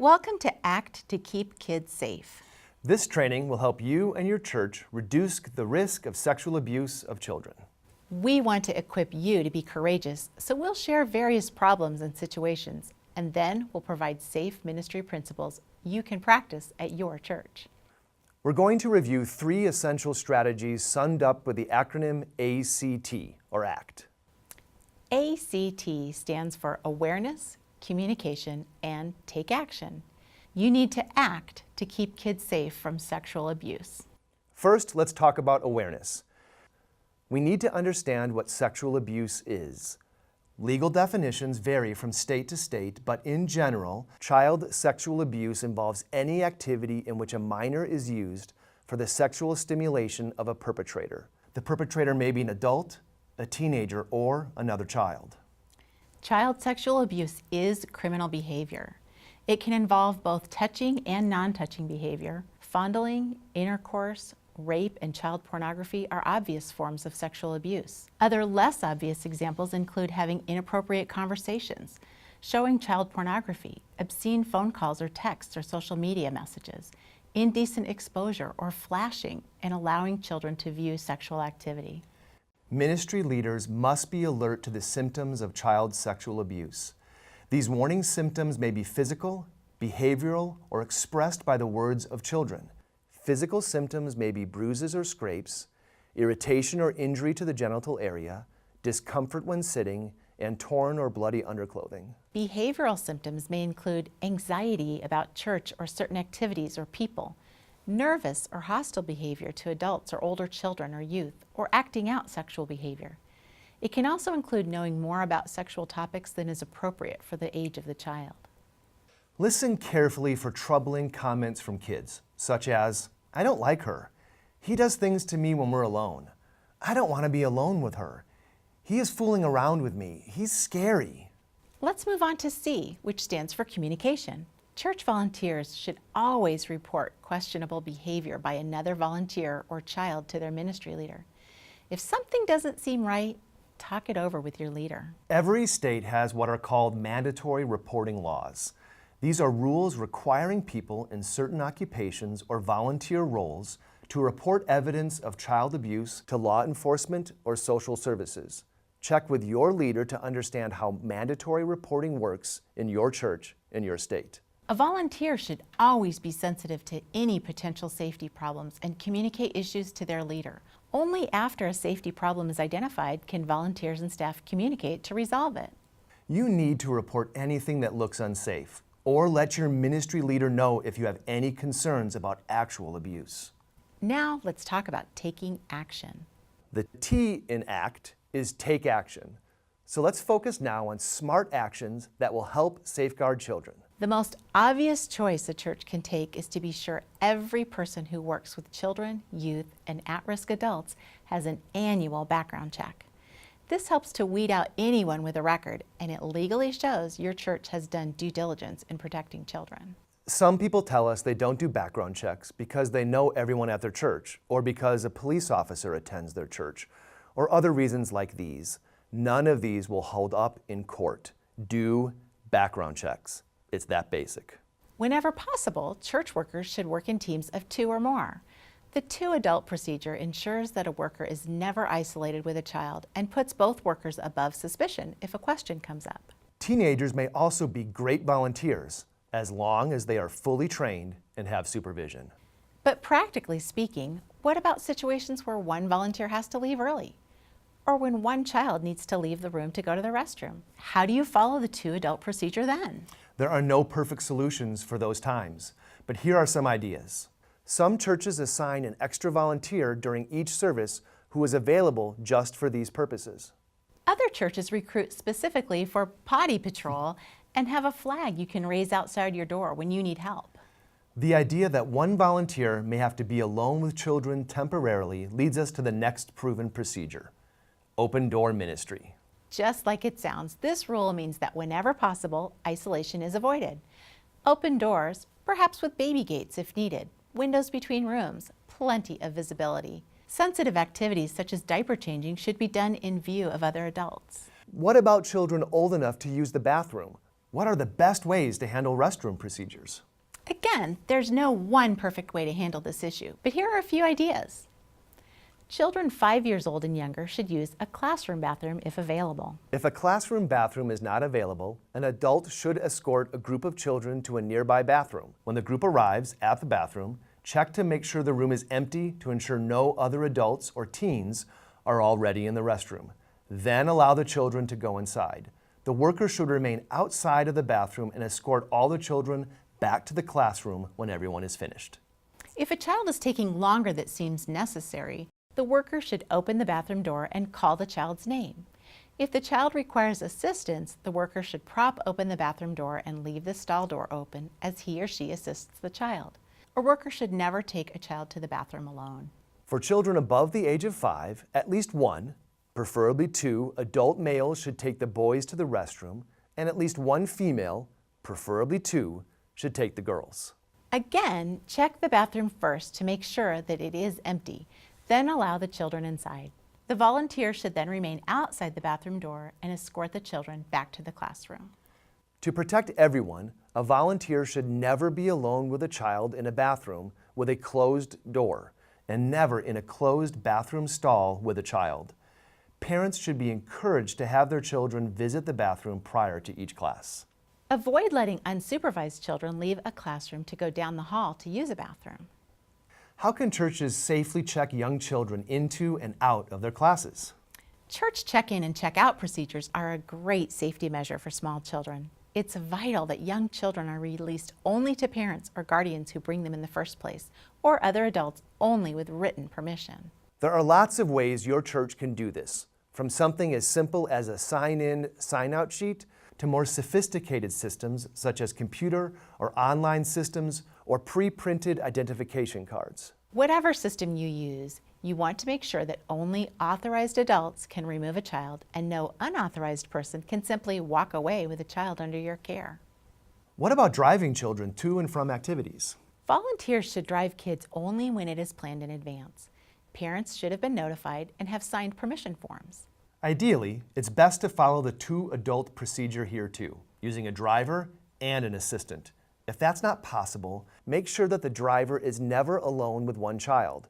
Welcome to ACT to Keep Kids Safe. This training will help you and your church reduce the risk of sexual abuse of children. We want to equip you to be courageous, so we'll share various problems and situations, and then we'll provide safe ministry principles you can practice at your church. We're going to review 3 essential strategies summed up with the acronym ACT, or ACT. ACT stands for Awareness, Communication, and Take Action. You need to act to keep kids safe from sexual abuse. First, let's talk about awareness. We need to understand what sexual abuse is. Legal definitions vary from state to state, but in general, child sexual abuse involves any activity in which a minor is used for the sexual stimulation of a perpetrator. The perpetrator may be an adult, a teenager, or another child. Child sexual abuse is criminal behavior. It can involve both touching and non-touching behavior. Fondling, intercourse, rape, and child pornography are obvious forms of sexual abuse. Other less obvious examples include having inappropriate conversations, showing child pornography, obscene phone calls or texts or social media messages, indecent exposure or flashing, and allowing children to view sexual activity. Ministry leaders must be alert to the symptoms of child sexual abuse. These warning symptoms may be physical, behavioral, or expressed by the words of children. Physical symptoms may be bruises or scrapes, irritation or injury to the genital area, discomfort when sitting, and torn or bloody underclothing. Behavioral symptoms may include anxiety about church or certain activities or people, nervous or hostile behavior to adults or older children or youth, or acting out sexual behavior. It can also include knowing more about sexual topics than is appropriate for the age of the child. Listen carefully for troubling comments from kids, such as, "I don't like her. He does things to me when we're alone. I don't want to be alone with her. He is fooling around with me. He's scary." Let's move on to C, which stands for communication. Church volunteers should always report questionable behavior by another volunteer or child to their ministry leader. If something doesn't seem right, talk it over with your leader. Every state has what are called mandatory reporting laws. These are rules requiring people in certain occupations or volunteer roles to report evidence of child abuse to law enforcement or social services. Check with your leader to understand how mandatory reporting works in your church in your state. A volunteer should always be sensitive to any potential safety problems and communicate issues to their leader. Only after a safety problem is identified can volunteers and staff communicate to resolve it. You need to report anything that looks unsafe, or let your ministry leader know if you have any concerns about actual abuse. Now let's talk about taking action. The T in ACT is take action. So let's focus now on smart actions that will help safeguard children. The most obvious choice a church can take is to be sure every person who works with children, youth, and at-risk adults has an annual background check. This helps to weed out anyone with a record, and it legally shows your church has done due diligence in protecting children. Some people tell us they don't do background checks because they know everyone at their church, or because a police officer attends their church, or other reasons like these. None of these will hold up in court. Do background checks. It's that basic. Whenever possible, church workers should work in teams of 2 or more. The 2-adult procedure ensures that a worker is never isolated with a child and puts both workers above suspicion if a question comes up. Teenagers may also be great volunteers, as long as they are fully trained and have supervision. But practically speaking, what about situations where one volunteer has to leave early? Or when one child needs to leave the room to go to the restroom? How do you follow the 2-adult procedure then? There are no perfect solutions for those times, but here are some ideas. Some churches assign an extra volunteer during each service who is available just for these purposes. Other churches recruit specifically for potty patrol and have a flag you can raise outside your door when you need help. The idea that one volunteer may have to be alone with children temporarily leads us to the next proven procedure: open door ministry. Just like it sounds, this rule means that whenever possible, isolation is avoided. Open doors, perhaps with baby gates if needed, windows between rooms, plenty of visibility. Sensitive activities such as diaper changing should be done in view of other adults. What about children old enough to use the bathroom, What are the best ways to handle restroom procedures? Again, there's no one perfect way to handle this issue, but here are a few ideas. Children 5 years old and younger should use a classroom bathroom if available. If a classroom bathroom is not available, an adult should escort a group of children to a nearby bathroom. When the group arrives at the bathroom, check to make sure the room is empty to ensure no other adults or teens are already in the restroom. Then allow the children to go inside. The worker should remain outside of the bathroom and escort all the children back to the classroom when everyone is finished. If a child is taking longer than seems necessary, the worker should open the bathroom door and call the child's name. If the child requires assistance, the worker should prop open the bathroom door and leave the stall door open as he or she assists the child. A worker should never take a child to the bathroom alone. For children above the age of 5, at least one, preferably 2, adult males should take the boys to the restroom, and at least 1 female, preferably 2, should take the girls. Again, check the bathroom first to make sure that it is empty, then allow the children inside. The volunteer should then remain outside the bathroom door and escort the children back to the classroom. To protect everyone, a volunteer should never be alone with a child in a bathroom with a closed door, and never in a closed bathroom stall with a child. Parents should be encouraged to have their children visit the bathroom prior to each class. Avoid letting unsupervised children leave a classroom to go down the hall to use a bathroom. How can churches safely check young children into and out of their classes? Church check-in and check-out procedures are a great safety measure for small children. It's vital that young children are released only to parents or guardians who bring them in the first place, or other adults only with written permission. There are lots of ways your church can do this, from something as simple as a sign-in, sign-out sheet to more sophisticated systems such as computer or online systems or pre-printed identification cards. Whatever system you use, you want to make sure that only authorized adults can remove a child and no unauthorized person can simply walk away with a child under your care. What about driving children to and from activities? Volunteers should drive kids only when it is planned in advance. Parents should have been notified and have signed permission forms. Ideally, it's best to follow the 2-adult procedure here too, using a driver and an assistant. If that's not possible, make sure that the driver is never alone with one child.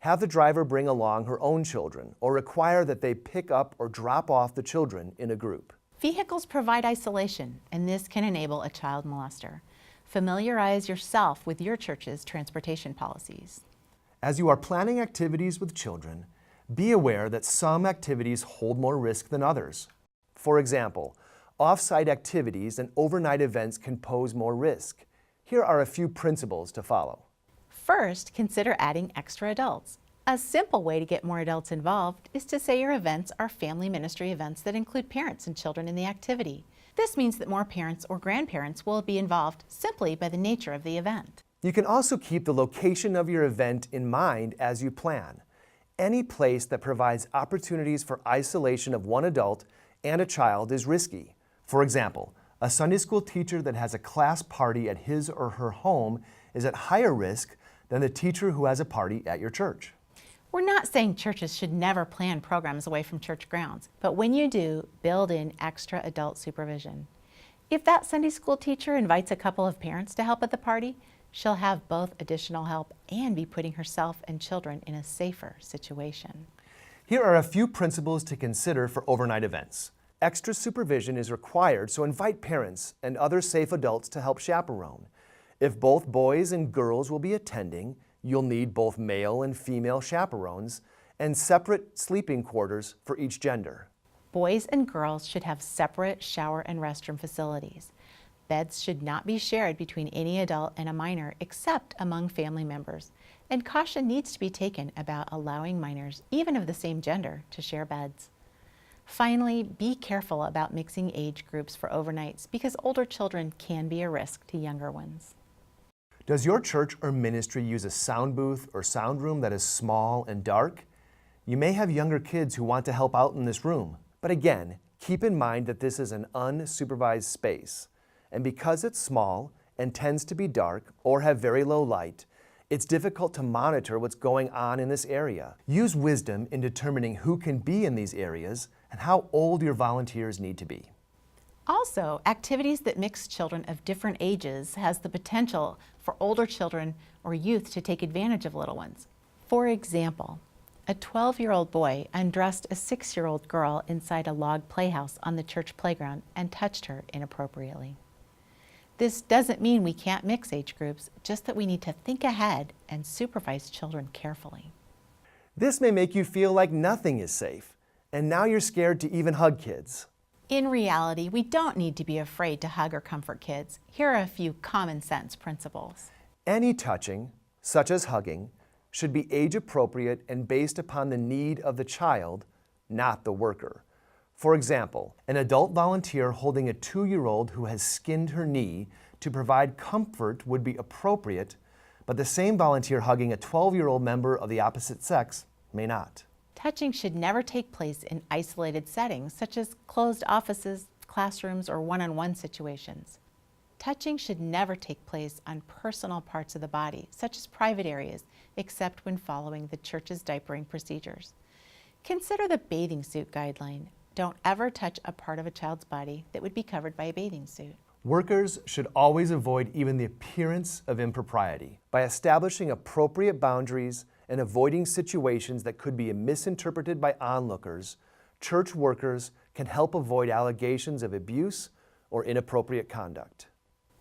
Have the driver bring along her own children or require that they pick up or drop off the children in a group. Vehicles provide isolation, and this can enable a child molester. Familiarize yourself with your church's transportation policies. As you are planning activities with children, be aware that some activities hold more risk than others. For example, off-site activities and overnight events can pose more risk. Here are a few principles to follow. First, consider adding extra adults. A simple way to get more adults involved is to say your events are family ministry events that include parents and children in the activity. This means that more parents or grandparents will be involved simply by the nature of the event. You can also keep the location of your event in mind as you plan. Any place that provides opportunities for isolation of one adult and a child is risky. For example, a Sunday school teacher that has a class party at his or her home is at higher risk than the teacher who has a party at your church. We're not saying churches should never plan programs away from church grounds, but when you do, build in extra adult supervision. If that Sunday school teacher invites a couple of parents to help at the party, she'll have both additional help and be putting herself and children in a safer situation. Here are a few principles to consider for overnight events. Extra supervision is required, so invite parents and other safe adults to help chaperone. If both boys and girls will be attending, you'll need both male and female chaperones and separate sleeping quarters for each gender. Boys and girls should have separate shower and restroom facilities. Beds should not be shared between any adult and a minor except among family members, and caution needs to be taken about allowing minors, even of the same gender, to share beds. Finally, be careful about mixing age groups for overnights because older children can be a risk to younger ones. Does your church or ministry use a sound booth or sound room that is small and dark? You may have younger kids who want to help out in this room, but again, keep in mind that this is an unsupervised space. And because it's small and tends to be dark or have very low light, it's difficult to monitor what's going on in this area. Use wisdom in determining who can be in these areas and how old your volunteers need to be. Also, activities that mix children of different ages has the potential for older children or youth to take advantage of little ones. For example, a 12-year-old boy undressed a 6-year-old girl inside a log playhouse on the church playground and touched her inappropriately. This doesn't mean we can't mix age groups, just that we need to think ahead and supervise children carefully. This may make you feel like nothing is safe, and now you're scared to even hug kids. In reality, we don't need to be afraid to hug or comfort kids. Here are a few common sense principles. Any touching, such as hugging, should be age appropriate and based upon the need of the child, not the worker. For example, an adult volunteer holding a 2-year-old who has skinned her knee to provide comfort would be appropriate, but the same volunteer hugging a 12-year-old member of the opposite sex may not. Touching should never take place in isolated settings, such as closed offices, classrooms, or one-on-one situations. Touching should never take place on personal parts of the body, such as private areas, except when following the church's diapering procedures. Consider the bathing suit guideline. Don't ever touch a part of a child's body that would be covered by a bathing suit. Workers should always avoid even the appearance of impropriety by establishing appropriate boundaries and avoiding situations that could be misinterpreted by onlookers. Church workers can help avoid allegations of abuse or inappropriate conduct.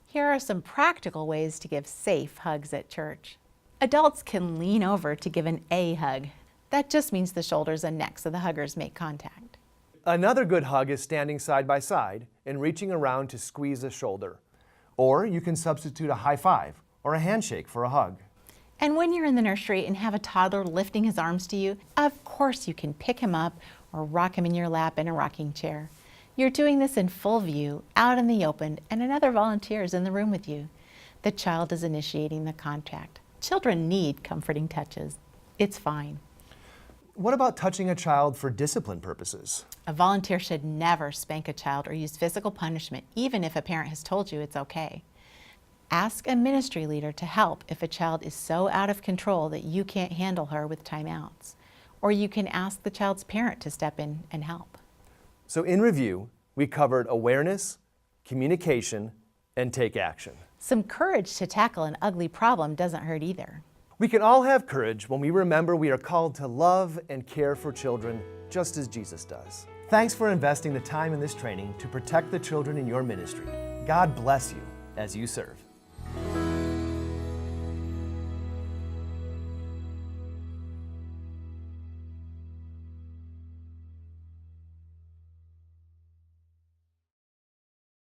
Here are some practical ways to give safe hugs at church. Adults can lean over to give an A hug. That just means the shoulders and necks of the huggers make contact. Another good hug is standing side by side and reaching around to squeeze a shoulder. Or you can substitute a high five or a handshake for a hug. And when you're in the nursery and have a toddler lifting his arms to you, of course you can pick him up or rock him in your lap in a rocking chair. You're doing this in full view, out in the open, and another volunteer is in the room with you. The child is initiating the contact. Children need comforting touches. It's fine. What about touching a child for discipline purposes? A volunteer should never spank a child or use physical punishment, even if a parent has told you it's okay. Ask a ministry leader to help if a child is so out of control that you can't handle her with timeouts. Or you can ask the child's parent to step in and help. So in review, we covered awareness, communication, and take action. Some courage to tackle an ugly problem doesn't hurt either. We can all have courage when we remember we are called to love and care for children just as Jesus does. Thanks for investing the time in this training to protect the children in your ministry. God bless you as you serve.